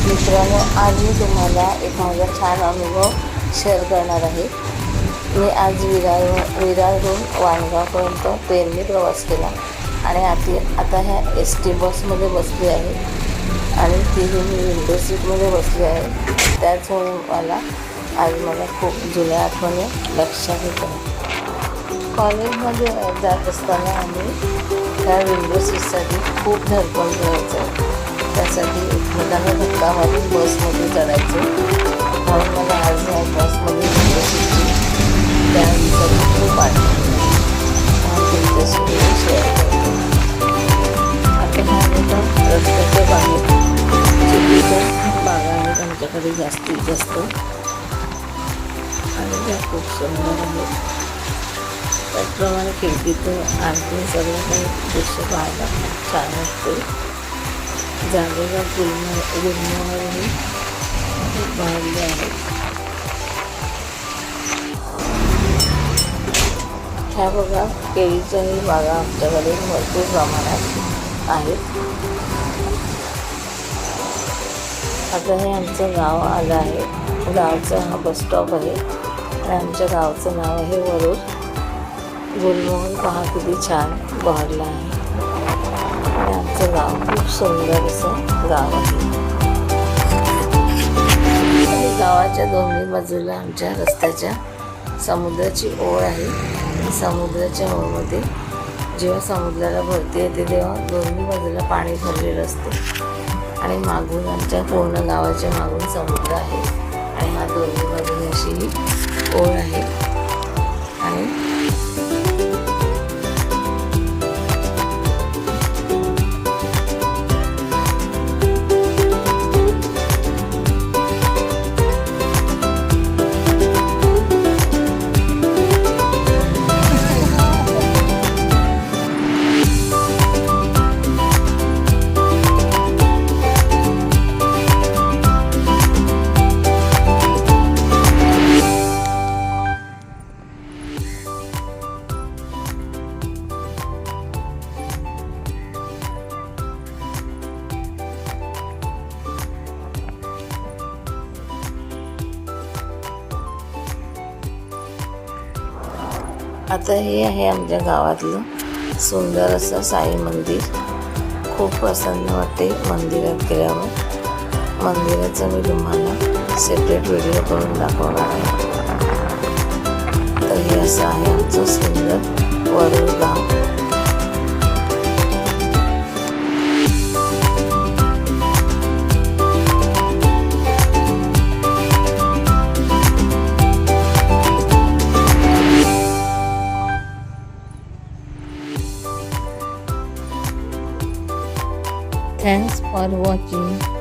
मित्रांनो, आज मी तुम्हाला एक माझा छान अनुभव शेअर करणार आहे. मी आज विरारहून वाणगावपर्यंत ट्रेनने प्रवास केला आणि आता ह्या ST बसमध्ये बसली आहे आणि तीही मी विंडो सीटमध्ये बसली आहे. त्याचमुळे मला खूप जुन्या आठवणी लक्षात येतात. कॉलेजमध्ये जात असताना आम्ही त्या विंडो सीटसाठी खूप धडपड करायचो. त्यासाठी एकमेकांना धक्का मारून बसमध्ये चढायचो. म्हणून मला आज या बसमध्ये विंडो सीटची त्यासाठी खूप आठवण तुमच्याशी शेअर करतो. आता ह्या रस्त्याच्या बाहेर चिखलीच्या बागा आहेत आमच्याकडे जास्तीत जास्त आणि त्या खूप सुंदर आहेत. त्याचप्रमाणे खिडकीतून आणखी सगळं काही दृश्य पाहायला खूप छान वाटते. जागेला गुलमोहरही वाढले आहेत. ह्या बघा, केळीच्याही बागा आमच्याकडे भरपूर प्रमाणात आहेत. आता हे आमचं गाव आलं आहे. गावचा हा बसस्टॉप आहे आणि आमच्या गावचं नाव आहे वरुड. गुलमोहर पहा किती छान बहरला आहे आणि आमचं गाव खूप सुंदर असं गाव आहे. आणि गावाच्या दोन्ही बाजूला आमच्या रस्त्याच्या समुद्राची ओळ आहे. समुद्राच्या ओळमध्ये जेव्हा समुद्राला भरती येते तेव्हा दोन्ही बाजूला पाणी भरलेलं असते आणि मागून आमच्या पूर्ण गावाच्या मागून समुद्र आहे आणि हा दोन्ही बाजूने अशी ही ओळ आहे. आणि आता हे आहे आमच्या गावातलं सुंदर असं साई मंदिर. खूप प्रसन्न वाटते मंदिरात गेल्यावर. मंदिराचं मी तुम्हाला सेपरेट व्हिडिओ करून दाखवणार आहे. तर हे असं आहे आमचं सुंदर वरुड गाव. Thanks for watching.